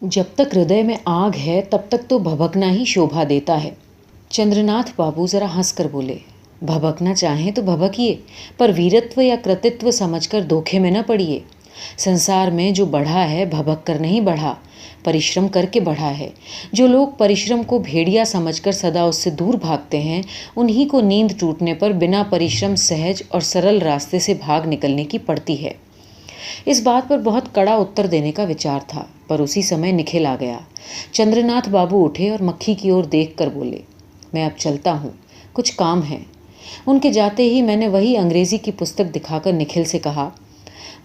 जब तक हृदय में आग है तब तक तो भभकना ही शोभा देता है। चंद्रनाथ बाबू जरा हंसकर बोले, भभकना चाहें तो भभकिए, पर वीरत्व या कृतित्व समझकर धोखे में न पड़िए। संसार में जो बढ़ा है भभक कर नहीं बढ़ा, परिश्रम करके बढ़ा है। जो लोग परिश्रम को भेड़िया समझकर सदा उससे दूर भागते हैं, उन्हीं को नींद टूटने पर बिना परिश्रम सहज और सरल रास्ते से भाग निकलने की पड़ती है। इस बात पर बहुत कड़ा उत्तर देने का विचार था, पर उसी समय निखिल आ गया। चंद्रनाथ बाबू उठे और मक्खी की ओर देख कर बोले, मैं अब चलता हूँ, कुछ काम है। उनके जाते ही मैंने वही अंग्रेजी की पुस्तक दिखाकर निखिल से कहा,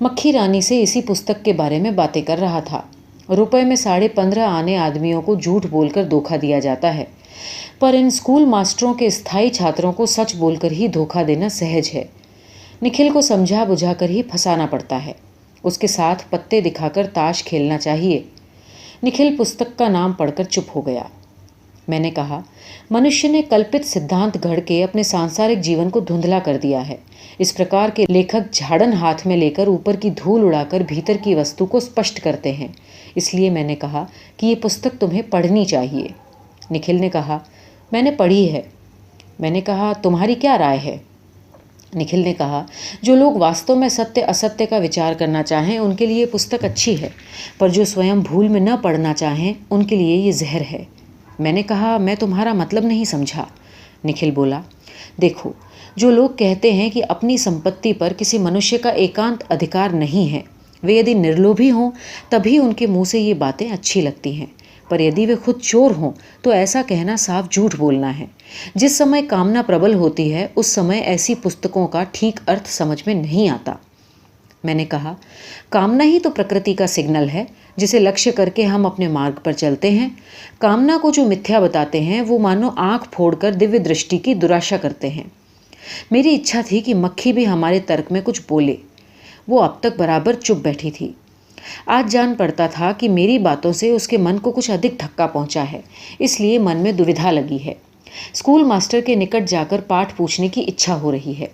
मक्खी रानी से इसी पुस्तक के बारे में बातें कर रहा था। रुपए में 15.5 आने आदमियों को झूठ बोलकर धोखा दिया जाता है, पर इन स्कूल मास्टरों के स्थायी छात्रों को सच बोलकर ही धोखा देना सहज है। निखिल को समझा बुझाकर ही फंसाना पड़ता है। उसके साथ पत्ते दिखाकर ताश खेलना चाहिए। निखिल पुस्तक का नाम पढ़कर चुप हो गया। मैंने कहा, मनुष्य ने कल्पित सिद्धांत गढ़ के अपने सांसारिक जीवन को धुंधला कर दिया है। इस प्रकार के लेखक झाड़न हाथ में लेकर ऊपर की धूल उड़ाकर भीतर की वस्तु को स्पष्ट करते हैं। इसलिए मैंने कहा कि ये पुस्तक तुम्हें पढ़नी चाहिए। निखिल ने कहा, मैंने पढ़ी है। मैंने कहा, तुम्हारी क्या राय है? निखिल ने कहा, जो लोग वास्तव में सत्य असत्य का विचार करना चाहें उनके लिए पुस्तक अच्छी है, पर जो स्वयं भूल में न पढ़ना चाहें उनके लिए ये जहर है। मैंने कहा, मैं तुम्हारा मतलब नहीं समझा। निखिल बोला, देखो, जो लोग कहते हैं कि अपनी संपत्ति पर किसी मनुष्य का एकांत अधिकार नहीं है, वे यदि निर्लोभी हों तभी उनके मुंह से ये बातें अच्छी लगती हैं, पर यदि वे खुद चोर हों तो ऐसा कहना साफ झूठ बोलना है। जिस समय कामना प्रबल होती है उस समय ऐसी पुस्तकों का ठीक अर्थ समझ में नहीं आता। मैंने कहा, कामना ही तो प्रकृति का सिग्नल है जिसे लक्ष्य करके हम अपने मार्ग पर चलते हैं। कामना को जो मिथ्या बताते हैं वो मानो आंख फोड़कर दिव्य दृष्टि की दुराशा करते हैं। मेरी इच्छा थी कि मक्खी भी हमारे तर्क में कुछ बोले। वो अब तक बराबर चुप बैठी थी। आज जान पड़ता था कि मेरी बातों से उसके मन को कुछ अधिक धक्का पहुंचा है, इसलिए मन में दुविधा लगी है। स्कूल मास्टर के निकट जाकर पाठ पूछने की इच्छा हो रही है।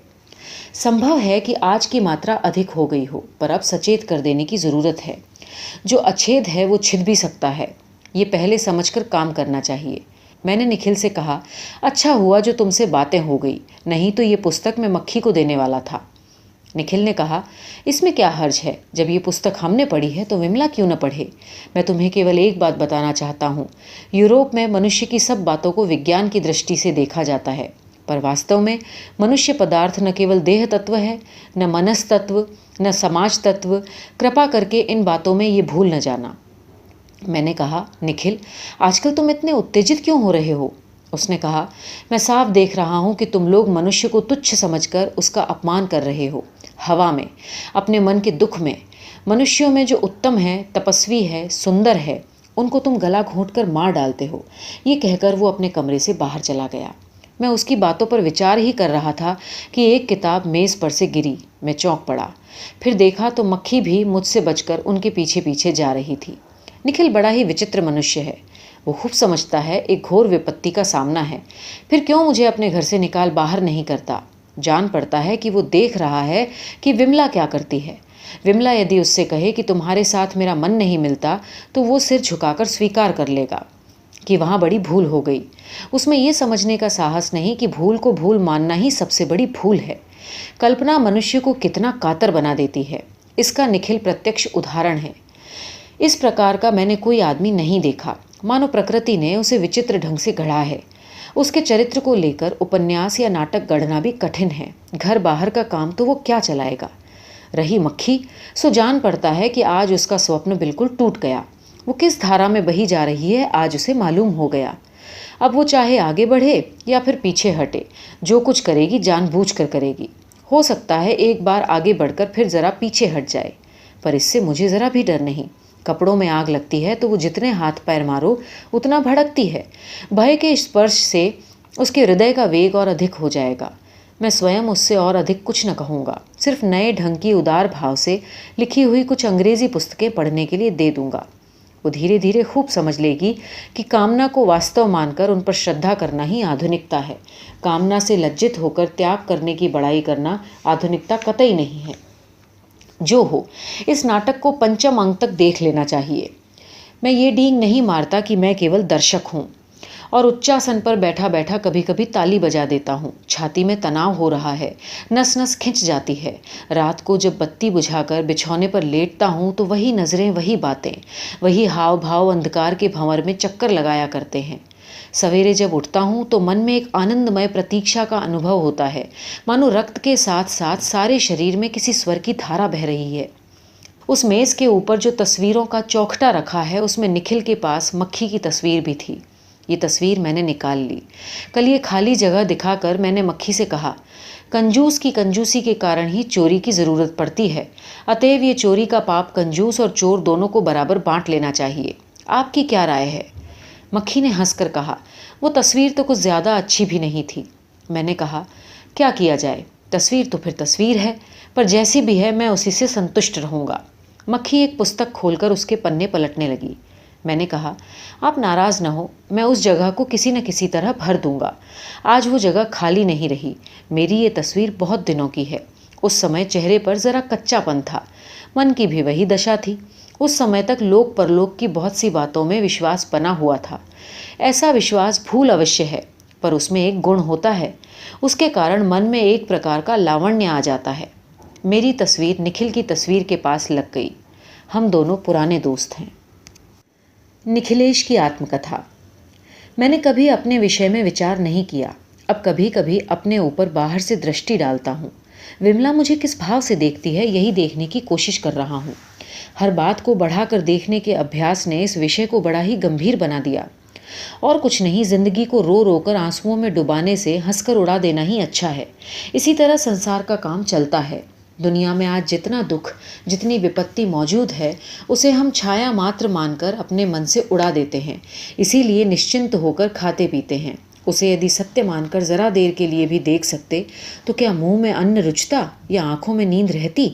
संभव है कि आज की मात्रा अधिक हो गई हो, पर अब सचेत कर देने की ज़रूरत है। जो अछेद है वो छिद भी सकता है, ये पहले समझकर काम करना चाहिए। मैंने निखिल से कहा, अच्छा हुआ जो तुमसे बातें हो गई, नहीं तो ये पुस्तक मैं मक्खी को देने वाला था। निखिल ने कहा, इसमें क्या हर्ज है? जब ये पुस्तक हमने पढ़ी है तो विमला क्यों न पढ़े? मैं तुम्हें केवल एक बात बताना चाहता हूँ। यूरोप में मनुष्य की सब बातों को विज्ञान की दृष्टि से देखा जाता है, पर वास्तव में मनुष्य पदार्थ न केवल देह तत्व है, न मनस तत्व, न समाज तत्व। कृपा करके इन बातों में ये भूल न जाना। मैंने कहा, निखिल, आजकल तुम इतने उत्तेजित क्यों हो रहे हो? उसने कहा, मैं साफ देख रहा हूँ कि तुम लोग मनुष्य को तुच्छ समझकर उसका अपमान कर रहे हो। हवा में, अपने मन के दुख में। मनुष्यों में जो उत्तम है, तपस्वी है, सुंदर है, उनको तुम गला घोंटकर मार डालते हो। ये कहकर वो अपने कमरे से बाहर चला गया। मैं उसकी बातों पर विचार ही कर रहा था कि एक किताब मेज़ पर से गिरी। मैं चौंक पड़ा। फिर देखा तो मक्खी भी मुझसे बचकर उनके पीछे पीछे जा रही थी। निखिल बड़ा ही विचित्र मनुष्य है। वो खूब समझता है एक घोर विपत्ति का सामना है, फिर क्यों मुझे अपने घर से निकाल बाहर नहीं करता। जान पड़ता है कि वो देख रहा है कि विमला क्या करती है। विमला यदि उससे कहे कि तुम्हारे साथ मेरा मन नहीं मिलता, तो वो सिर झुकाकर स्वीकार कर लेगा कि वहाँ बड़ी भूल हो गई। उसमें ये समझने का साहस नहीं कि भूल को भूल मानना ही सबसे बड़ी भूल है। कल्पना मनुष्य को कितना कातर बना देती है, इसका निखिल प्रत्यक्ष उदाहरण है। इस प्रकार का मैंने कोई आदमी नहीं देखा। मानो प्रकृति ने उसे विचित्र ढंग से गढ़ा है। उसके चरित्र को लेकर उपन्यास या नाटक गढ़ना भी कठिन है। घर बाहर का काम तो वो क्या चलाएगा। रही मक्खी, सो जान पड़ता है कि आज उसका स्वप्न बिल्कुल टूट गया। वो किस धारा में बही जा रही है आज उसे मालूम हो गया। अब वो चाहे आगे बढ़े या फिर पीछे हटे, जो कुछ करेगी जानबूझकर करेगी। हो सकता है एक बार आगे बढ़कर फिर ज़रा पीछे हट जाए, पर इससे मुझे ज़रा भी डर नहीं। कपड़ों में आग लगती है तो वो जितने हाथ पैर मारो उतना भड़कती है। भय के स्पर्श से उसके हृदय का वेग और अधिक हो जाएगा। मैं स्वयं उससे और अधिक कुछ न कहूँगा, सिर्फ नए ढंग की उदार भाव से लिखी हुई कुछ अंग्रेजी पुस्तकें पढ़ने के लिए दे दूँगा। वो धीरे धीरे खूब समझ लेगी कि कामना को वास्तव मानकर उन पर श्रद्धा करना ही आधुनिकता है। कामना से लज्जित होकर त्याग करने की बड़ाई करना आधुनिकता कतई नहीं है। जो हो, इस नाटक को पंचम अंक तक देख लेना चाहिए। मैं ये डींग नहीं मारता कि मैं केवल दर्शक हूँ और उच्चासन पर बैठा बैठा कभी कभी ताली बजा देता हूँ। छाती में तनाव हो रहा है, नस नस खिंच जाती है। रात को जब बत्ती बुझाकर बिछौने पर लेटता हूँ तो वही नज़रें, वही बातें, वही हाव भाव अंधकार के भंवर में चक्कर लगाया करते हैं। सवेरे जब उठता हूँ तो मन में एक आनंदमय प्रतीक्षा का अनुभव होता है, मानो रक्त के साथ साथ सारे शरीर में किसी स्वर की धारा बह रही है। उस मेज़ के ऊपर जो तस्वीरों का चौखटा रखा है उसमें निखिल के पास मक्खी की तस्वीर भी थी। ये तस्वीर मैंने निकाल ली। कल ये खाली जगह दिखाकर मैंने मक्खी से कहा, कंजूस की कंजूसी के कारण ही चोरी की ज़रूरत पड़ती है, अतएव ये चोरी का पाप कंजूस और चोर दोनों को बराबर बांट लेना चाहिए। आपकी क्या राय है? मक्खी ने हंसकर कहा, वो तस्वीर तो कुछ ज़्यादा अच्छी भी नहीं थी। मैंने कहा, क्या किया जाए, तस्वीर तो फिर तस्वीर है, पर जैसी भी है मैं उसी से संतुष्ट रहूँगा। मक्खी एक पुस्तक खोलकर उसके पन्ने पलटने लगी। मैंने कहा, आप नाराज़ न हो, मैं उस जगह को किसी न किसी तरह भर दूंगा। आज वो जगह खाली नहीं रही। मेरी ये तस्वीर बहुत दिनों की है। उस समय चेहरे पर ज़रा कच्चापन था, मन की भी वही दशा थी। उस समय तक लोक परलोक की बहुत सी बातों में विश्वास बना हुआ था। ऐसा विश्वास भूल अवश्य है, पर उसमें एक गुण होता है, उसके कारण मन में एक प्रकार का लावण्य आ जाता है। मेरी तस्वीर निखिल की तस्वीर के पास लग गई। हम दोनों पुराने दोस्त हैं। निखिलेश की आत्मकथा। मैंने कभी अपने विषय में विचार नहीं किया। अब कभी कभी अपने ऊपर बाहर से दृष्टि डालता हूँ। विमला मुझे किस भाव से देखती है, यही देखने की कोशिश कर रहा हूँ। हर बात को बढ़ाकर देखने के अभ्यास ने इस विषय को बड़ा ही गंभीर बना दिया। और कुछ नहीं, जिंदगी को रो रो कर आंसुओं में डुबाने से हंसकर उड़ा देना ही अच्छा है। इसी तरह संसार का काम चलता है। दुनिया में आज जितना दुख, जितनी विपत्ति मौजूद है, उसे हम छाया मात्र मानकर अपने मन से उड़ा देते हैं। इसीलिए निश्चिंत होकर खाते पीते हैं। उसे यदि सत्य मानकर जरा देर के लिए भी देख सकते तो क्या मुंह में अन्न रुचता या आंखों में नींद रहती?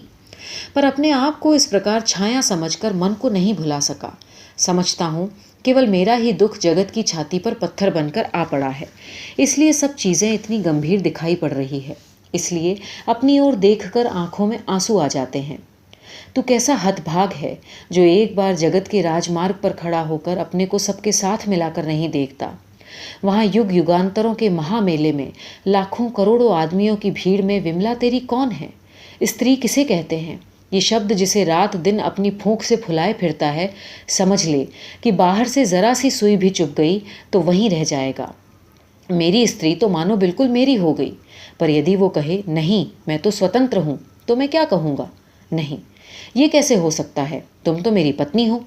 पर अपने आप को इस प्रकार छाया समझकर मन को नहीं भुला सका। समझता हूँ केवल मेरा ही दुख जगत की छाती पर पत्थर बनकर आ पड़ा है, इसलिए सब चीज़ें इतनी गंभीर दिखाई पड़ रही है। इसलिए अपनी ओर देखकर आंखों में आंसू आ जाते हैं। तू कैसा हतभाग है जो एक बार जगत के राजमार्ग पर खड़ा होकर अपने को सबके साथ मिलाकर नहीं देखता। वहाँ युग युगांतरों के महामेले में लाखों करोड़ों आदमियों की भीड़ में विमला तेरी कौन है? स्त्री किसे कहते हैं? ये शब्द जिसे रात दिन अपनी फूंक से फुलाए फिरता है, समझ ले कि बाहर से जरा सी सुई भी चुभ गई तो वहीं रह जाएगा। मेरी स्त्री तो मानो बिल्कुल मेरी हो गई। पर यदि वो कहे नहीं मैं तो स्वतंत्र हूँ, तो मैं क्या कहूँगा? नहीं, ये कैसे हो सकता है, तुम तो मेरी पत्नी हो।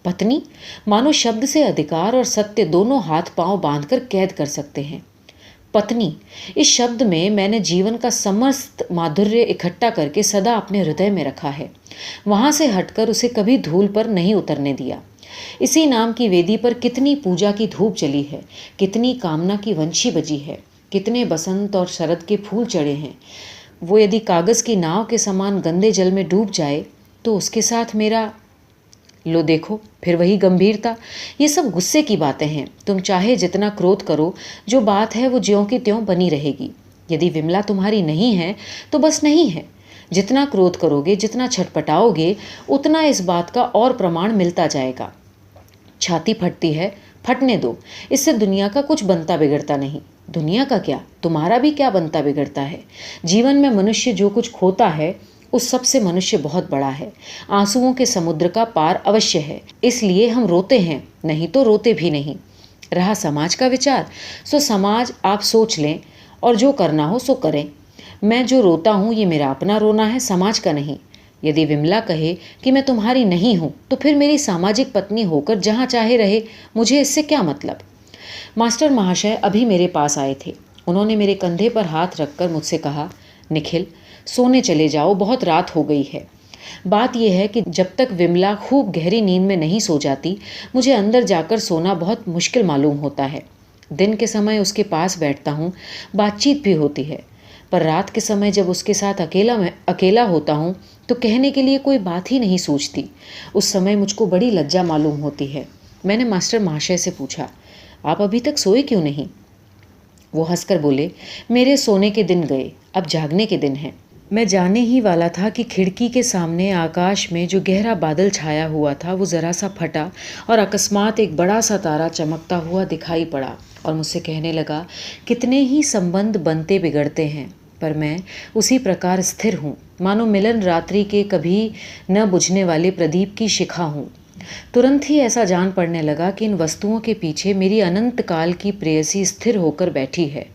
पत्नी? मानो शब्द से अधिकार और सत्य दोनों हाथ पांव बांधकर कैद कर सकते हैं। पत्नी, इस शब्द में मैंने जीवन का समस्त माधुर्य इकट्ठा करके सदा अपने हृदय में रखा है। वहाँ से हटकर उसे कभी धूल पर नहीं उतरने दिया। इसी नाम की वेदी पर कितनी पूजा की धूप जली है, कितनी कामना की वंशी बजी है, कितने बसंत और शरद के फूल चढ़े हैं। वो यदि कागज़ की नाव के समान गंदे जल में डूब जाए तो उसके साथ मेरा, लो देखो फिर वही गंभीरता। ये सब गुस्से की बातें हैं। तुम चाहे जितना क्रोध करो, जो बात है वो ज्यों की त्यों बनी रहेगी। यदि विमला तुम्हारी नहीं है तो बस नहीं है। जितना क्रोध करोगे, जितना छटपटाओगे, उतना इस बात का और प्रमाण मिलता जाएगा। छाती फटती है, फटने दो, इससे दुनिया का कुछ बनता बिगड़ता नहीं। दुनिया का क्या, तुम्हारा भी क्या बनता बिगड़ता है। जीवन में मनुष्य जो कुछ खोता है उस सब से मनुष्य बहुत बड़ा है। आंसुओं के समुद्र का पार अवश्य है, इसलिए हम रोते हैं, नहीं तो रोते भी नहीं। रहा समाज का विचार, सो समाज आप सोच लें और जो करना हो सो करें। मैं जो रोता हूँ ये मेरा अपना रोना है, समाज का नहीं। यदि विमला कहे कि मैं तुम्हारी नहीं हूँ तो फिर मेरी सामाजिक पत्नी होकर जहाँ चाहे रहे, मुझे इससे क्या मतलब। मास्टर महाशय अभी मेरे पास आए थे। उन्होंने मेरे कंधे पर हाथ रखकर मुझसे कहा, निखिल सोने चले जाओ, बहुत रात हो गई है। बात यह है कि जब तक विमला खूब गहरी नींद में नहीं सो जाती, मुझे अंदर जाकर सोना बहुत मुश्किल मालूम होता है। दिन के समय उसके पास बैठता हूँ, बातचीत भी होती है, पर रात के समय जब उसके साथ अकेला होता हूँ तो कहने के लिए कोई बात ही नहीं सूझती। उस समय मुझको बड़ी लज्जा मालूम होती है। मैंने मास्टर महाशय से पूछा, आप अभी तक सोए क्यों नहीं? वो हंसकर बोले, मेरे सोने के दिन गए, अब जागने के दिन हैं। मैं जाने ही वाला था कि खिड़की के सामने आकाश में जो गहरा बादल छाया हुआ था वो ज़रा सा फटा और अकस्मात एक बड़ा सा तारा चमकता हुआ दिखाई पड़ा और मुझसे कहने लगा, कितने ही संबंध बनते बिगड़ते हैं, पर मैं उसी प्रकार स्थिर हूँ, मानो मिलन रात्रि के कभी न बुझने वाले प्रदीप की शिखा हूँ। तुरंत ही ऐसा जान पड़ने लगा कि इन वस्तुओं के पीछे मेरी अनंत काल की प्रेयसी स्थिर होकर बैठी है।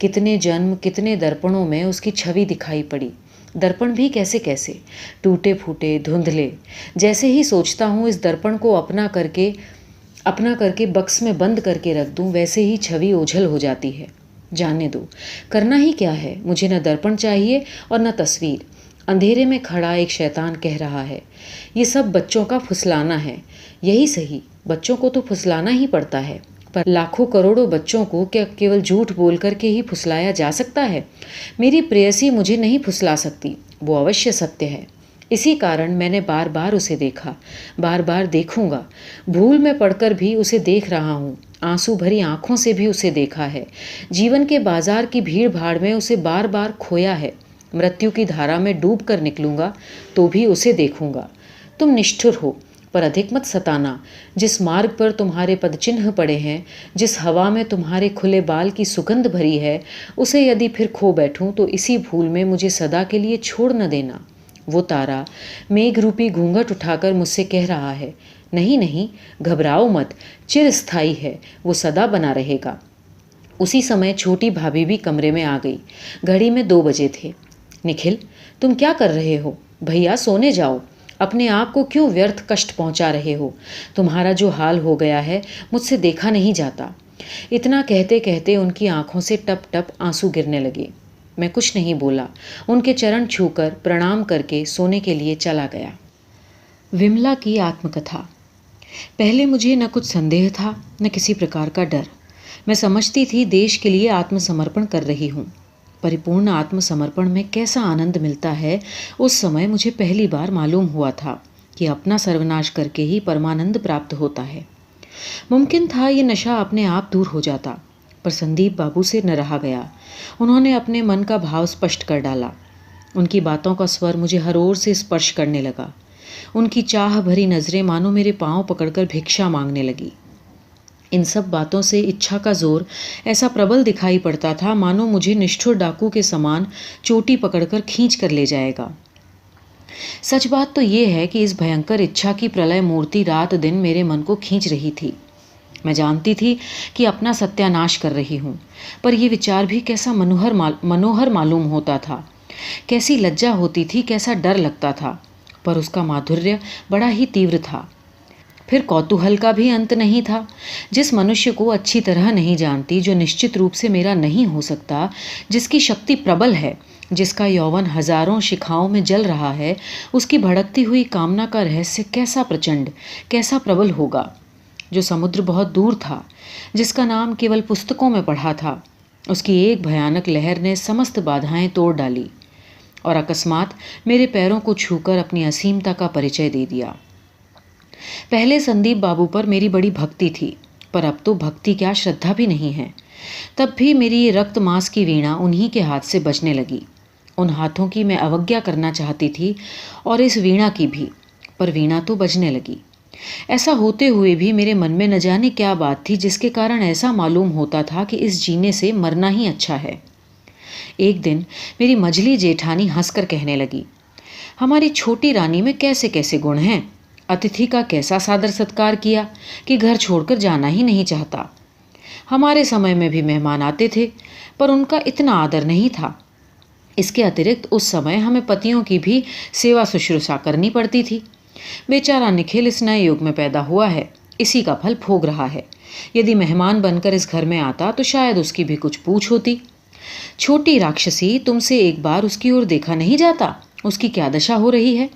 कितने जन्म, कितने दर्पणों में उसकी छवि दिखाई पड़ी। दर्पण भी कैसे कैसे, टूटे फूटे, धुंधले। जैसे ही सोचता हूँ इस दर्पण को अपना करके बक्स में बंद करके रख दूँ, वैसे ही छवि ओझल हो जाती है। जाने दो, करना ही क्या है। मुझे न दर्पण चाहिए और न तस्वीर। अंधेरे में खड़ा एक शैतान कह रहा है, ये सब बच्चों का फुसलाना है। यही सही, बच्चों को तो फुसलाना ही पड़ता है, पर लाखों करोड़ों बच्चों को क्या केवल झूठ बोल करके ही फुसलाया जा सकता है? मेरी प्रेयसी मुझे नहीं फुसला सकती, वो अवश्य सत्य है। इसी कारण मैंने बार बार उसे देखा, बार बार देखूंगा। भूल में पड़कर भी उसे देख रहा हूँ, आंसू भरी आंखों से भी उसे देखा है। जीवन के बाजार की भीड़ भाड़ में उसे बार बार खोया है। मृत्यु की धारा में डूब कर निकलूंगा तो भी उसे देखूंगा। तुम निष्ठुर हो, पर अधिक मत सताना। जिस मार्ग पर तुम्हारे पदचिन्ह पड़े हैं, जिस हवा में तुम्हारे खुले बाल की सुगंध भरी है, उसे यदि फिर खो बैठूं तो इसी भूल में मुझे सदा के लिए छोड़ न देना। वो तारा मेघ रूपी घूंघट उठाकर मुझसे कह रहा है, नहीं नहीं, घबराओ मत, चिरस्थायी है, वो सदा बना रहेगा। उसी समय छोटी भाभी भी कमरे में आ गई। घड़ी में 2 बजे थे। निखिल, तुम क्या कर रहे हो? भैया सोने जाओ, अपने आप को क्यों व्यर्थ कष्ट पहुंचा रहे हो? तुम्हारा जो हाल हो गया है मुझसे देखा नहीं जाता। इतना कहते कहते उनकी आंखों से टप टप आंसू गिरने लगे। मैं कुछ नहीं बोला, उनके चरण छूकर प्रणाम करके सोने के लिए चला गया। विमला की आत्मकथा। पहले मुझे न कुछ संदेह था न किसी प्रकार का डर। मैं समझती थी देश के लिए आत्मसमर्पण कर रही हूँ। परिपूर्ण आत्मसमर्पण में कैसा आनंद मिलता है, उस समय मुझे पहली बार मालूम हुआ था कि अपना सर्वनाश करके ही परमानंद प्राप्त होता है। मुमकिन था ये नशा अपने आप दूर हो जाता, पर संदीप बाबू से न रहा गया। उन्होंने अपने मन का भाव स्पष्ट कर डाला। उनकी बातों का स्वर मुझे हर ओर से स्पर्श करने लगा। उनकी चाह भरी नज़रें मानो मेरे पांव पकड़कर भिक्षा मांगने लगी। इन सब बातों से इच्छा का जोर ऐसा प्रबल दिखाई पड़ता था, मानो मुझे निष्ठुर डाकू के समान चोटी पकड़कर खींच कर ले जाएगा। सच बात तो ये है कि इस भयंकर इच्छा की प्रलय मूर्ति रात दिन मेरे मन को खींच रही थी। मैं जानती थी कि अपना सत्यानाश कर रही हूँ, पर यह विचार भी कैसा मनोहर मालूम होता था। कैसी लज्जा होती थी, कैसा डर लगता था, पर उसका माधुर्य बड़ा ही तीव्र था। फिर कौतूहल का भी अंत नहीं था। जिस मनुष्य को अच्छी तरह नहीं जानती, जो निश्चित रूप से मेरा नहीं हो सकता, जिसकी शक्ति प्रबल है, जिसका यौवन हजारों शिखाओं में जल रहा है, उसकी भड़कती हुई कामना का रहस्य कैसा प्रचंड, कैसा प्रबल होगा। जो समुद्र बहुत दूर था, जिसका नाम केवल पुस्तकों में पढ़ा था, उसकी एक भयानक लहर ने समस्त बाधाएं तोड़ डाली और अकस्मात मेरे पैरों को छूकर अपनी असीमता का परिचय दे दिया। पहले संदीप बाबू पर मेरी बड़ी भक्ति थी, पर अब तो भक्ति क्या, श्रद्धा भी नहीं है। तब भी मेरी ये रक्त मांस की वीणा उन्हीं के हाथ से बजने लगी। उन हाथों की मैं अवज्ञा करना चाहती थी और इस वीणा की भी, पर वीणा तो बजने लगी। ऐसा होते हुए भी मेरे मन में न जाने क्या बात थी, जिसके कारण ऐसा मालूम होता था कि इस जीने से मरना ही अच्छा है। एक दिन मेरी मझली जेठानी हंसकर कहने लगी, हमारी छोटी रानी में कैसे कैसे गुण हैं। अतिथि का कैसा सादर सत्कार किया कि घर छोड़कर जाना ही नहीं चाहता। हमारे समय में भी मेहमान आते थे, पर उनका इतना आदर नहीं था। इसके अतिरिक्त उस समय हमें पतियों की भी सेवा शुश्रूषा करनी पड़ती थी। बेचारा निखिल इस नए युग में पैदा हुआ है, इसी का फल भोग रहा है। यदि मेहमान बनकर इस घर में आता तो शायद उसकी भी कुछ पूछ होती। छोटी राक्षसी, तुमसे एक बार उसकी ओर देखा नहीं जाता, उसकी क्या दशा हो रही है।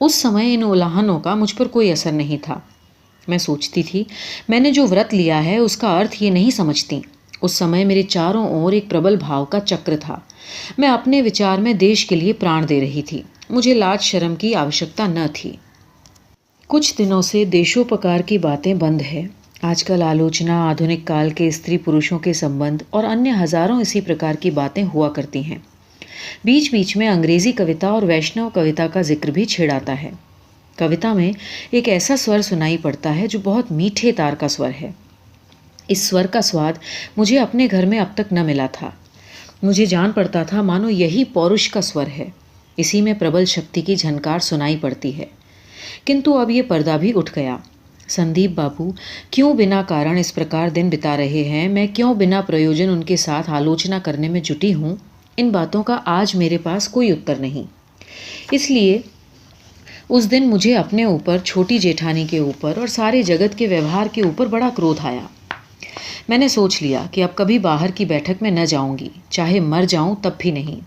उस समय इन उलाहनों का मुझ पर कोई असर नहीं था। मैं सोचती थी, मैंने जो व्रत लिया है उसका अर्थ ये नहीं समझती। उस समय मेरे चारों ओर एक प्रबल भाव का चक्र था। मैं अपने विचार में देश के लिए प्राण दे रही थी। मुझे लाज शर्म की आवश्यकता न थी। कुछ दिनों से देशोपकार की बातें बंद है। आजकल आलोचना, आधुनिक काल के स्त्री पुरुषों के संबंध और अन्य हजारों इसी प्रकार की बातें हुआ करती हैं। बीच बीच में अंग्रेजी कविता और वैष्णव कविता का जिक्र भी छिड़ाता है। कविता में एक ऐसा स्वर सुनाई पड़ता है जो बहुत मीठे तार का स्वर है। इस स्वर का स्वाद मुझे अपने घर में अब तक न मिला था। मुझे जान पड़ता था मानो यही पौरुष का स्वर है, इसी में प्रबल शक्ति की झनकार सुनाई पड़ती है। किंतु अब ये पर्दा भी उठ गया। संदीप बाबू क्यों बिना कारण इस प्रकार दिन बिता रहे हैं, मैं क्यों बिना प्रयोजन उनके साथ आलोचना करने में जुटी हूँ, इन बातों का आज मेरे पास कोई उत्तर नहीं। इसलिए उस दिन मुझे अपने ऊपर, छोटी जेठानी के ऊपर और सारे जगत के व्यवहार के ऊपर बड़ा क्रोध आया। मैंने सोच लिया कि अब कभी बाहर की बैठक में न जाऊंगी, चाहे मर जाऊं तब भी नहीं।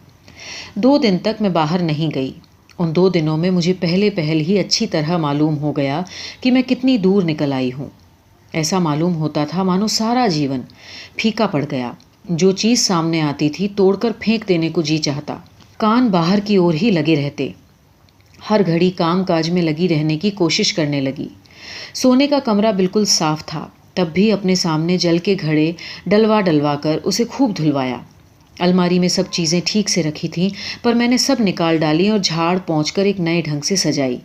2 दिन तक मैं बाहर नहीं गई। उन 2 दिनों में मुझे पहले ही अच्छी तरह मालूम हो गया कि मैं कितनी दूर निकल आई हूँ। ऐसा मालूम होता था मानो सारा जीवन फीका पड़ गया। जो चीज़ सामने आती थी तोड़कर फेंक देने को जी चाहता। कान बाहर की ओर ही लगे रहते। हर घड़ी काम काज में लगी रहने की कोशिश करने लगी। सोने का कमरा बिल्कुल साफ था, तब भी अपने सामने जल के घड़े डलवा कर उसे खूब धुलवाया। अलमारी में सब चीज़ें ठीक से रखी थीं, पर मैंने सब निकाल डाली और झाड़ पोंछ कर एक नए ढंग से सजाई।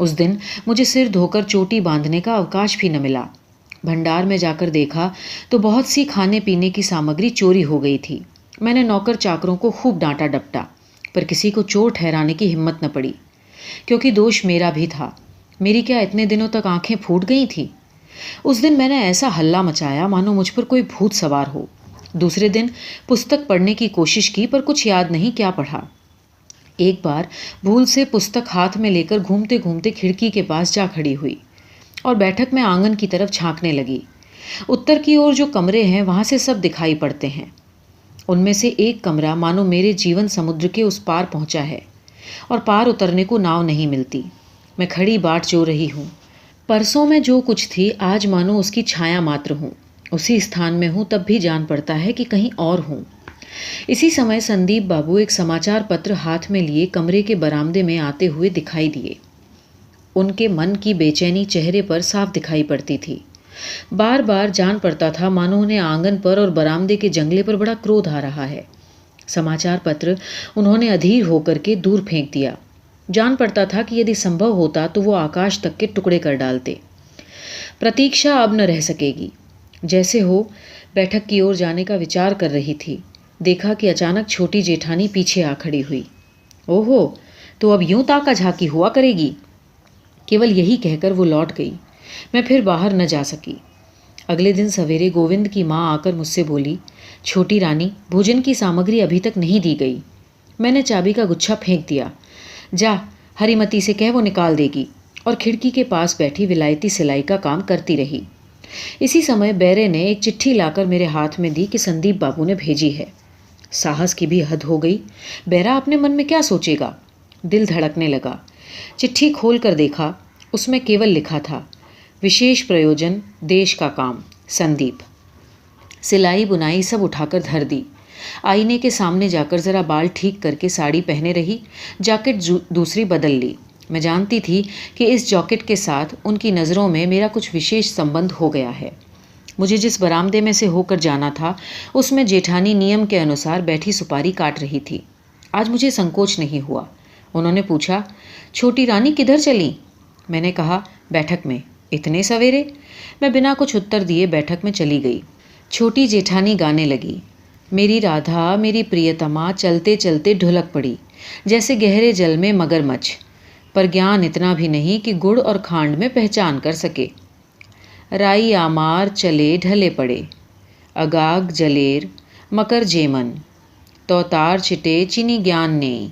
उस दिन मुझे सिर धोकर चोटी बांधने का अवकाश भी न मिला। भंडार में जाकर देखा तो बहुत सी खाने पीने की सामग्री चोरी हो गई थी। मैंने नौकर चाकरों को खूब डांटा डपटा, पर किसी को चोर ठहराने की हिम्मत न पड़ी, क्योंकि दोष मेरा भी था। मेरी क्या इतने दिनों तक आंखें फूट गई थी? उस दिन मैंने ऐसा हल्ला मचाया मानो मुझ पर कोई भूत सवार हो। दूसरे दिन पुस्तक पढ़ने की कोशिश की, पर कुछ याद नहीं क्या पढ़ा। एक बार भूल से पुस्तक हाथ में लेकर घूमते घूमते खिड़की के पास जा खड़ी हुई और बैठक में आंगन की तरफ झांकने लगी। उत्तर की ओर जो कमरे हैं वहाँ से सब दिखाई पड़ते हैं। उनमें से एक कमरा मानो मेरे जीवन समुद्र के उस पार पहुँचा है और पार उतरने को नाव नहीं मिलती। मैं खड़ी बाट जो रही हूँ। परसों में जो कुछ थी आज मानो उसकी छाया मात्र हूँ। उसी स्थान में हूँ, तब भी जान पड़ता है कि कहीं और हूँ। इसी समय संदीप बाबू एक समाचार पत्र हाथ में लिए कमरे के बरामदे में आते हुए दिखाई दिए। उनके मन की बेचैनी चेहरे पर साफ दिखाई पड़ती थी। बार बार जान पड़ता था मानो उन्हें आंगन पर और बरामदे के जंगले पर बड़ा क्रोध आ रहा है। समाचार पत्र उन्होंने अधीर होकर के दूर फेंक दिया। जान पड़ता था कि यदि संभव होता तो वो आकाश तक के टुकड़े कर डालते। प्रतीक्षा अब न रह सकेगी। जैसे हो बैठक की ओर जाने का विचार कर रही थी, देखा कि अचानक छोटी जेठानी पीछे आ खड़ी हुई। ओहो, तो अब यूं ताका झाकी हुआ करेगी। केवल यही कहकर वो लौट गई। मैं फिर बाहर न जा सकी। अगले दिन सवेरे गोविंद की माँ आकर मुझसे बोली, छोटी रानी, भोजन की सामग्री अभी तक नहीं दी गई। मैंने चाबी का गुच्छा फेंक दिया। जा, हरिमती से कह वो निकाल देगी, और खिड़की के पास बैठी विलायती सिलाई का काम करती रही। इसी समय बैरे ने एक चिट्ठी लाकर मेरे हाथ में दी कि संदीप बाबू ने भेजी है। साहस की भी हद हो गई। बैरा अपने मन में क्या सोचेगा? दिल धड़कने लगा। चिट्ठी खोल कर देखा, उसमें केवल लिखा था, विशेष प्रयोजन, देश का काम, संदीप। सिलाई बुनाई सब उठाकर धर दी। आईने के सामने जाकर ज़रा बाल ठीक करके साड़ी पहने रही। जैकेट दूसरी बदल ली। मैं जानती थी कि इस जैकेट के साथ उनकी नज़रों में मेरा कुछ विशेष संबंध हो गया है। मुझे जिस बरामदे में से होकर जाना था उसमें जेठानी नियम के अनुसार बैठी सुपारी काट रही थी। आज मुझे संकोच नहीं हुआ। उन्होंने पूछा, छोटी रानी किधर चली? मैंने कहा, बैठक में। इतने सवेरे? मैं बिना कुछ उत्तर दिए बैठक में चली गई। छोटी जेठानी गाने लगी, मेरी राधा मेरी प्रियतमा चलते चलते ढुलक पड़ी, जैसे गहरे जल में मगरमच्छ, पर ज्ञान इतना भी नहीं कि गुड़ और खांड में पहचान कर सके। राई आमार चले ढले पड़े, अगाग जलेर मकर जेमन, तौतार छिटे चीनी ज्ञान ने।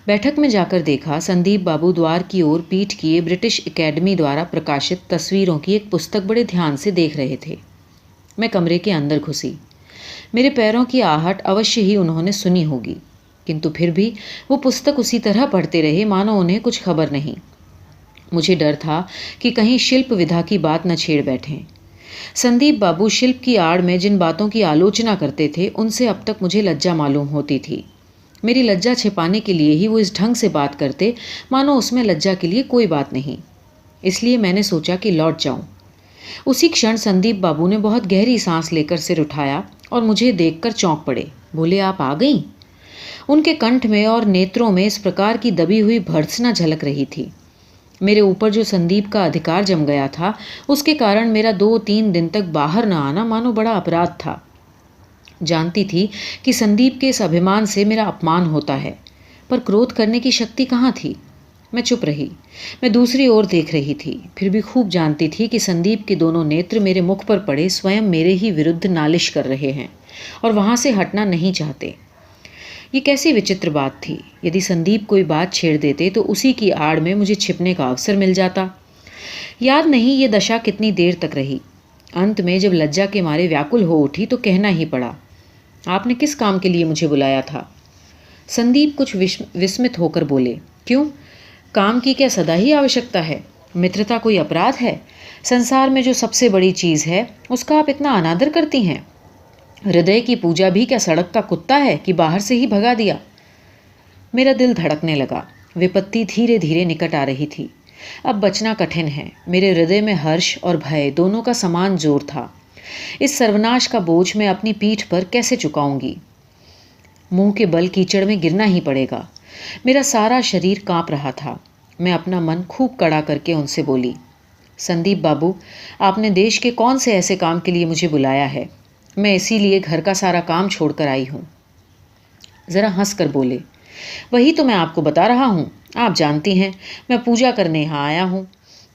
बैठक में जाकर देखा, संदीप बाबू द्वार की ओर पीठ किए ब्रिटिश एकेडमी द्वारा प्रकाशित तस्वीरों की एक पुस्तक बड़े ध्यान से देख रहे थे। मैं कमरे के अंदर घुसी। मेरे पैरों की आहट अवश्य ही उन्होंने सुनी होगी, किंतु फिर भी वो पुस्तक उसी तरह पढ़ते रहे मानो उन्हें कुछ खबर नहीं। मुझे डर था कि कहीं शिल्प विधा की बात न छेड़ बैठें। संदीप बाबू शिल्प की आड़ में जिन बातों की आलोचना करते थे उनसे अब तक मुझे लज्जा मालूम होती थी। मेरी लज्जा छिपाने के लिए ही वो इस ढंग से बात करते मानो उसमें लज्जा के लिए कोई बात नहीं। इसलिए मैंने सोचा कि लौट जाऊं। उसी क्षण संदीप बाबू ने बहुत गहरी सांस लेकर सिर उठाया और मुझे देखकर चौंक पड़े। बोले, आप आ गईं? उनके कंठ में और नेत्रों में इस प्रकार की दबी हुई भर्त्सना झलक रही थी। मेरे ऊपर जो संदीप का अधिकार जम गया था, उसके कारण मेरा 2-3 दिन तक बाहर न आना मानो बड़ा अपराध था। जानती थी कि संदीप के इस अभिमान से मेरा अपमान होता है, पर क्रोध करने की शक्ति कहाँ थी। मैं चुप रही। मैं दूसरी ओर देख रही थी, फिर भी खूब जानती थी कि संदीप के दोनों नेत्र मेरे मुख पर पड़े स्वयं मेरे ही विरुद्ध नालिश कर रहे हैं और वहाँ से हटना नहीं चाहते। ये कैसी विचित्र बात थी। यदि संदीप कोई बात छेड़ देते तो उसी की आड़ में मुझे छिपने का अवसर मिल जाता। याद नहीं ये दशा कितनी देर तक रही। अंत में जब लज्जा के मारे व्याकुल हो उठी तो कहना ही पड़ा, आपने किस काम के लिए मुझे बुलाया था? संदीप कुछ विस्मित होकर बोले, क्यों? काम की क्या सदा ही आवश्यकता है? मित्रता कोई अपराध है? संसार में जो सबसे बड़ी चीज़ है उसका आप इतना अनादर करती हैं। हृदय की पूजा भी क्या सड़क का कुत्ता है कि बाहर से ही भगा दिया? मेरा दिल धड़कने लगा। विपत्ति धीरे धीरे निकट आ रही थी। अब बचना कठिन है। मेरे हृदय में हर्ष और भय दोनों का समान जोर था। इस सर्वनाश का बोझ मैं अपनी पीठ पर कैसे चुकाऊंगी? मुंह के बल कीचड़ में गिरना ही पड़ेगा। मेरा सारा शरीर कांप रहा था। मैं अपना मन खूब कड़ा करके उनसे बोली, संदीप बाबू, आपने देश के कौन से ऐसे काम के लिए मुझे बुलाया है? मैं इसीलिए घर का सारा काम छोड़कर आई हूँ। ज़रा हंस कर बोले, वही तो मैं आपको बता रहा हूँ। आप जानती हैं मैं पूजा करने यहाँ आया हूँ।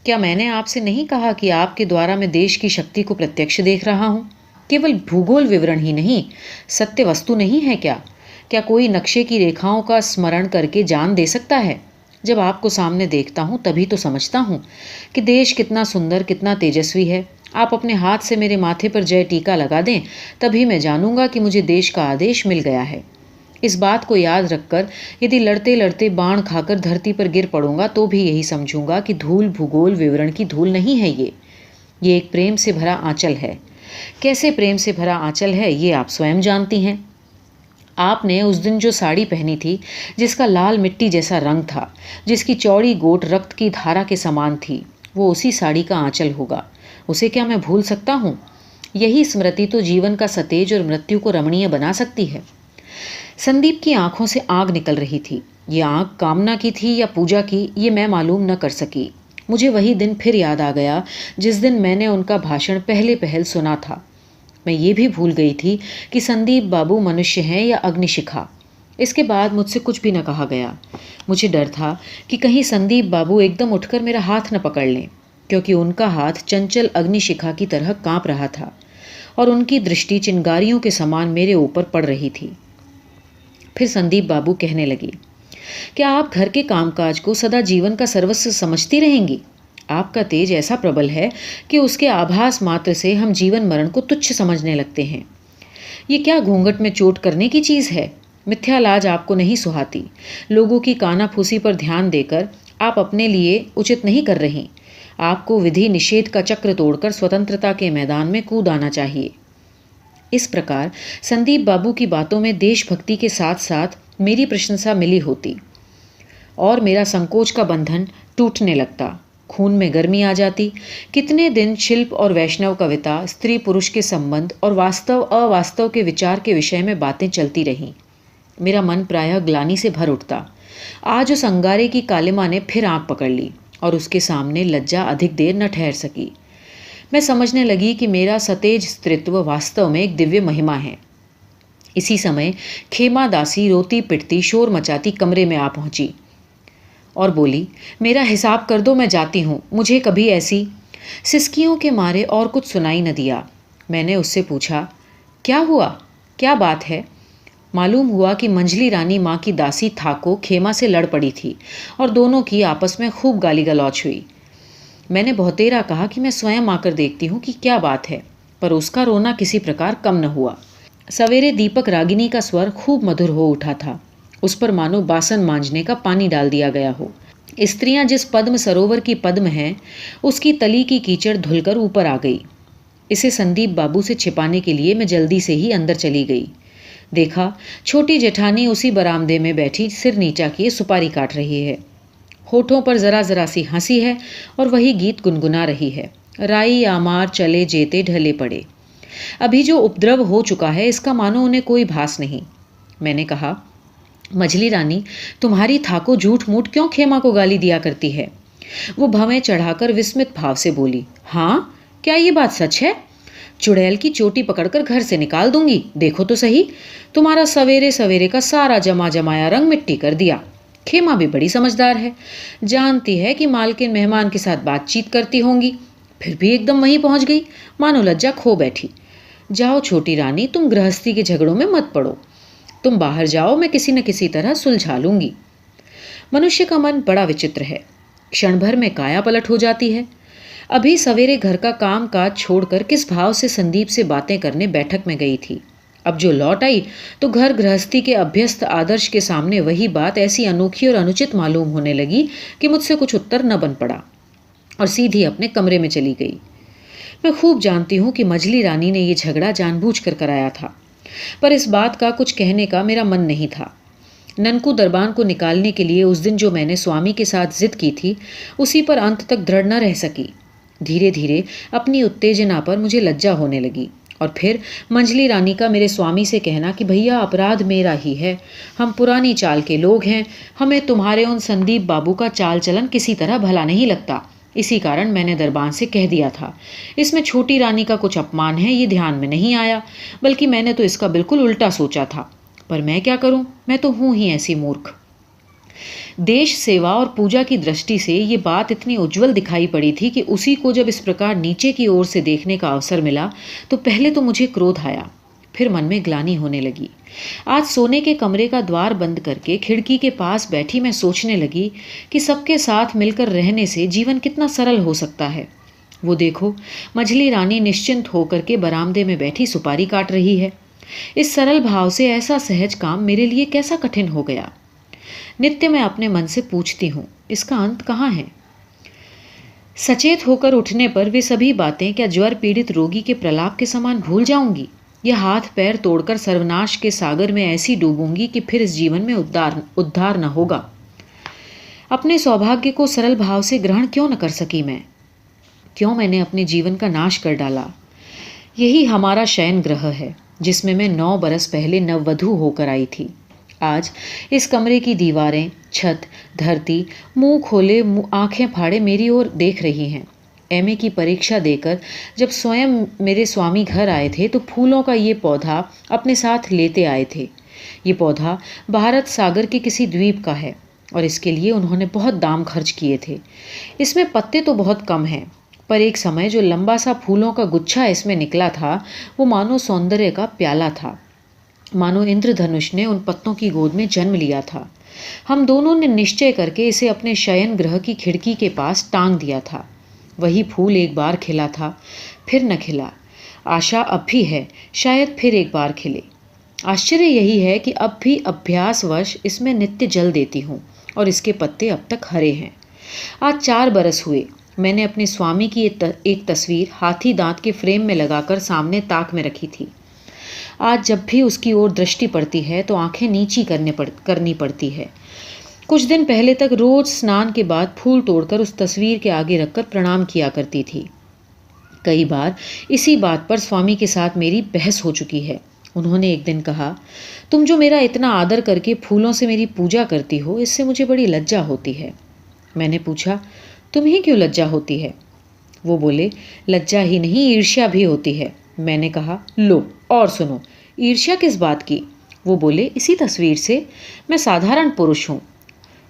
क्या मैंने आपसे नहीं कहा कि आपके द्वारा मैं देश की शक्ति को प्रत्यक्ष देख रहा हूँ? केवल भूगोल विवरण ही नहीं, सत्य वस्तु नहीं है क्या? क्या कोई नक्शे की रेखाओं का स्मरण करके जान दे सकता है? जब आपको सामने देखता हूँ तभी तो समझता हूँ कि देश कितना सुंदर, कितना तेजस्वी है। आप अपने हाथ से मेरे माथे पर जय टीका लगा दें, तभी मैं जानूंगा कि मुझे देश का आदेश मिल गया है। इस बात को याद रखकर यदि लड़ते लड़ते बाण खाकर धरती पर गिर पड़ूंगा तो भी यही समझूंगा कि धूल भूगोल विवरण की धूल नहीं है। ये एक प्रेम से भरा आंचल है। कैसे प्रेम से भरा आंचल है ये आप स्वयं जानती हैं। आपने उस दिन जो साड़ी पहनी थी, जिसका लाल मिट्टी जैसा रंग था, जिसकी चौड़ी गोट रक्त की धारा के समान थी, वो उसी साड़ी का आंचल होगा। उसे क्या मैं भूल सकता हूँ? यही स्मृति तो जीवन का सतेज और मृत्यु को रमणीय बना सकती है। संदीप की आंखों से आग निकल रही थी। ये आग कामना की थी या पूजा की, ये मैं मालूम न कर सकी। मुझे वही दिन फिर याद आ गया जिस दिन मैंने उनका भाषण पहले पहल सुना था। मैं ये भी भूल गई थी कि संदीप बाबू मनुष्य हैं या अग्निशिखा। इसके बाद मुझसे कुछ भी न कहा गया। मुझे डर था कि कहीं संदीप बाबू एकदम उठकर मेरा हाथ न पकड़ लें, क्योंकि उनका हाथ चंचल अग्निशिखा की तरह कांप रहा था और उनकी दृष्टि चिंगारियों के समान मेरे ऊपर पड़ रही थी। फिर संदीप बाबू कहने लगी, क्या आप घर के कामकाज को सदा जीवन का सर्वस्व समझती रहेंगी? आपका तेज ऐसा प्रबल है कि उसके आभास मात्र से हम जीवन मरण को तुच्छ समझने लगते हैं। ये क्या घूंघट में चोट करने की चीज़ है? मिथ्या लाज आपको नहीं सुहाती। लोगों की कानाफूसी पर ध्यान देकर आप अपने लिए उचित नहीं कर रही। आपको विधि निषेध का चक्र तोड़कर स्वतंत्रता के मैदान में कूद आना चाहिए। इस प्रकार संदीप बाबू की बातों में देशभक्ति के साथ साथ मेरी प्रशंसा मिली होती और मेरा संकोच का बंधन टूटने लगता। खून में गर्मी आ जाती। कितने दिन शिल्प और वैष्णव कविता, स्त्री पुरुष के संबंध और वास्तव अवास्तव के विचार के विषय में बातें चलती रहीं। मेरा मन प्रायः ग्लानि से भर उठता। आज उस अंगारे की कालिमा ने फिर आंख पकड़ ली और उसके सामने लज्जा अधिक देर न ठहर सकी। मैं समझने लगी कि मेरा सतेज स्त्रीत्व वास्तव में एक दिव्य महिमा है। इसी समय खेमा दासी रोती पिटती शोर मचाती कमरे में आ पहुंची और बोली, मेरा हिसाब कर दो, मैं जाती हूँ। मुझे कभी ऐसी सिसकियों के मारे और कुछ सुनाई न दिया। मैंने उससे पूछा, क्या हुआ, क्या बात है? मालूम हुआ कि मंझली रानी माँ की दासी थाको खेमा से लड़ पड़ी थी और दोनों की आपस में खूब गाली गलौच हुई। मैंने बहुतेरा कहा कि मैं स्वयं आकर देखती हूँ कि क्या बात है, पर उसका रोना किसी प्रकार कम न हुआ। सवेरे दीपक रागिनी का स्वर खूब मधुर हो उठा था। उस पर मानो बासन मांजने का पानी डाल दिया गया हो। स्त्रियां जिस पद्म सरोवर की पद्म हैं, उसकी तली की कीचड़ धुलकर ऊपर आ गई। इसे संदीप बाबू से छिपाने के लिए मैं जल्दी से ही अंदर चली गई। देखा, छोटी जेठानी उसी बरामदे में बैठी सिर नीचा किए सुपारी काट रही है। होठों पर जरा जरा सी हंसी है और वही गीत गुनगुना रही है, राई आमार चले जेते ढले पड़े। अभी जो उपद्रव हो चुका है इसका मानो उन्हें कोई भास नहीं। मैंने कहा, मझली रानी, तुम्हारी थाको झूठ मूठ क्यों खेमा को गाली दिया करती है? वो भवें चढ़ाकर विस्मित भाव से बोली। हाँ, क्या ये बात सच है? चुड़ैल की चोटी पकड़कर घर से निकाल दूंगी, देखो तो सही। तुम्हारा सवेरे सवेरे का सारा जमा जमाया रंग मिट्टी कर दिया। खेमा भी बड़ी समझदार है, जानती है कि मालकिन मेहमान के साथ बातचीत करती होंगी, फिर भी एकदम वहीं पहुंच गई, मानो लज्जा खो बैठी। जाओ छोटी रानी, तुम गृहस्थी के झगड़ों में मत पड़ो। तुम बाहर जाओ, मैं किसी न किसी तरह सुलझा लूंगी। मनुष्य का मन बड़ा विचित्र है, क्षण भर में काया पलट हो जाती है। अभी सवेरे घर का काम काज छोड़कर किस भाव से संदीप से बातें करने बैठक में गई थी, अब जो लौट आई तो घर गृहस्थी के अभ्यस्त आदर्श के सामने वही बात ऐसी अनोखी और अनुचित मालूम होने लगी कि मुझसे कुछ उत्तर न बन पड़ा और सीधी अपने कमरे में चली गई। मैं खूब जानती हूं कि मझली रानी ने यह झगड़ा जानबूझकर कराया था, पर इस बात का कुछ कहने का मेरा मन नहीं था। ननकू दरबान को निकालने के लिए उस दिन जो मैंने स्वामी के साथ जिद की थी, उसी पर अंत तक दृढ़ न रह सकी। धीरे धीरे अपनी उत्तेजना पर मुझे लज्जा होने लगी और फिर मंझली रानी का मेरे स्वामी से कहना कि भैया अपराध मेरा ही है, हम पुरानी चाल के लोग हैं, हमें तुम्हारे उन संदीप बाबू का चाल चलन किसी तरह भला नहीं लगता, इसी कारण मैंने दरबान से कह दिया था। इसमें छोटी रानी का कुछ अपमान है ये ध्यान में नहीं आया, बल्कि मैंने तो इसका बिल्कुल उल्टा सोचा था, पर मैं क्या करूं, मैं तो हूं ही ऐसी मूर्ख। देश सेवा और पूजा की दृष्टि से ये बात इतनी उज्जवल दिखाई पड़ी थी कि उसी को जब इस प्रकार नीचे की ओर से देखने का अवसर मिला तो पहले तो मुझे क्रोध आया, फिर मन में ग्लानि होने लगी। आज सोने के कमरे का द्वार बंद करके खिड़की के पास बैठी मैं सोचने लगी कि सबके साथ मिलकर रहने से जीवन कितना सरल हो सकता है। वो देखो, मझली रानी निश्चिंत होकर के बरामदे में बैठी सुपारी काट रही है। इस सरल भाव से ऐसा सहज काम मेरे लिए कैसा कठिन हो गया। नित्य मैं अपने मन से पूछती हूँ, इसका अंत कहाँ है? सचेत होकर उठने पर वे सभी बातें क्या ज्वर पीड़ित रोगी के प्रलाप के समान भूल जाऊंगी, या हाथ पैर तोड़कर सर्वनाश के सागर में ऐसी डूबूंगी कि फिर इस जीवन में उद्धार न होगा। अपने सौभाग्य को सरल भाव से ग्रहण क्यों न कर सकी मैं? क्यों मैंने अपने जीवन का नाश कर डाला? यही हमारा शयन ग्रह है, जिसमें मैं 9 बरस पहले नववधू होकर आई थी। आज इस कमरे की दीवारें, छत, धरती मुंह खोले आंखें फाड़े मेरी ओर देख रही हैं। एमए की परीक्षा देकर जब स्वयं मेरे स्वामी घर आए थे तो फूलों का ये पौधा अपने साथ लेते आए थे। ये पौधा भारत सागर के किसी द्वीप का है और इसके लिए उन्होंने बहुत दाम खर्च किए थे। इसमें पत्ते तो बहुत कम हैं, पर एक समय जो लंबा सा फूलों का गुच्छा इसमें निकला था वो मानो सौंदर्य का प्याला था, मानो इंद्रधनुष ने उन पत्तों की गोद में जन्म लिया था। हम दोनों ने निश्चय करके इसे अपने शयन ग्रह की खिड़की के पास टांग दिया था। वही फूल एक बार खिला था, फिर न खिला। आशा अब भी है, शायद फिर एक बार खिले। आश्चर्य यही है कि अब भी अभ्यासवश इसमें नित्य जल देती हूँ और इसके पत्ते अब तक हरे हैं। आज 4 बरस हुए मैंने अपने स्वामी की एक तस्वीर हाथी दांत के फ्रेम में लगाकर सामने ताक में रखी थी। आज जब भी उसकी ओर दृष्टि पड़ती है तो आंखें नीची करनी पड़ती है। कुछ दिन पहले तक रोज स्नान के बाद फूल तोड़कर उस तस्वीर के आगे रखकर प्रणाम किया करती थी। कई बार इसी बात पर स्वामी के साथ मेरी बहस हो चुकी है। उन्होंने एक दिन कहा, तुम जो मेरा इतना आदर करके फूलों से मेरी पूजा करती हो, इससे मुझे बड़ी लज्जा होती है। मैंने पूछा, तुम्हें क्यों लज्जा होती है? वो बोले, लज्जा ही नहीं, ईर्ष्या भी होती है। मैंने कहा, लो और सुनो, ईर्ष्या किस बात की? वो बोले, इसी तस्वीर से। मैं साधारण पुरुष हूँ,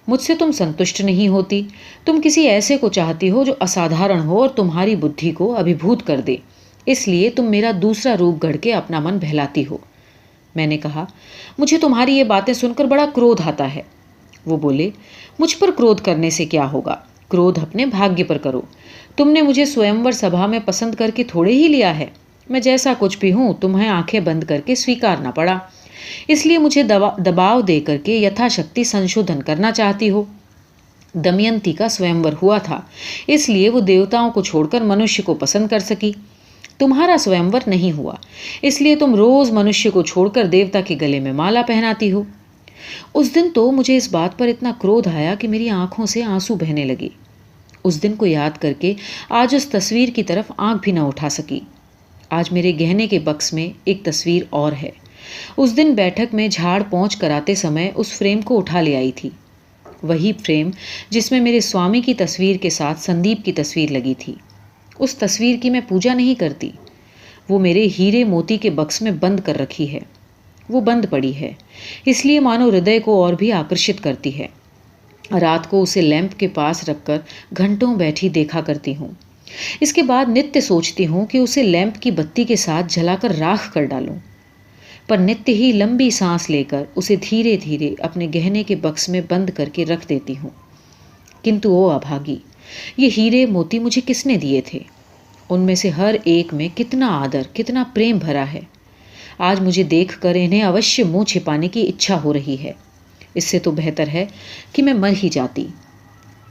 मुझसे तुम संतुष्ट नहीं होती। तुम किसी ऐसे को चाहती हो जो असाधारण हो और तुम्हारी बुद्धि को अभिभूत कर दे, इसलिए तुम मेरा दूसरा रूप गढ़ के अपना मन बहलाती हो। मैंने कहा, मुझे तुम्हारी ये बातें सुनकर बड़ा क्रोध आता है। वो बोले, मुझ पर क्रोध करने से क्या होगा, क्रोध अपने भाग्य पर करो। तुमने मुझे स्वयंवर सभा में पसंद करके थोड़े ही लिया है। मैं जैसा कुछ भी हूँ तुम्हें आंखें बंद करके स्वीकारना पड़ा, इसलिए मुझे दबाव दे करके यथाशक्ति संशोधन करना चाहती हो। दमयंती का स्वयंवर हुआ था, इसलिए वो देवताओं को छोड़कर मनुष्य को पसंद कर सकी। तुम्हारा स्वयंवर नहीं हुआ, इसलिए तुम रोज मनुष्य को छोड़कर देवता के गले में माला पहनाती हो। उस दिन तो मुझे इस बात पर इतना क्रोध आया कि मेरी आंखों से आंसू बहने लगे। उस दिन को याद करके आज उस तस्वीर की तरफ आंख भी न उठा सकी। आज मेरे गहने के बक्स में एक तस्वीर और है। उस दिन बैठक में झाड़ पोंछ कराते समय उस फ्रेम को उठा ले आई थी, वही फ्रेम जिसमें मेरे स्वामी की तस्वीर के साथ संदीप की तस्वीर लगी थी। उस तस्वीर की मैं पूजा नहीं करती, वो मेरे हीरे मोती के बक्स में बंद कर रखी है। वो बंद पड़ी है, इसलिए मानो हृदय को और भी आकर्षित करती है। रात को उसे लैंप के पास रखकर घंटों बैठी देखा करती हूँ। इसके बाद नित्य सोचती हूँ कि उसे लैंप की बत्ती के साथ जलाकर राख कर डालूं, पर नित्य ही लंबी सांस लेकर उसे धीरे धीरे अपने गहने के बक्स में बंद करके रख देती हूँ। किंतु ओ अभागी, ये हीरे मोती मुझे किसने दिए थे? उनमें से हर एक में कितना आदर, कितना प्रेम भरा है। आज मुझे देखकर इन्हें अवश्य मुंह छिपाने की इच्छा हो रही है। इससे तो बेहतर है कि मैं मर ही जाती।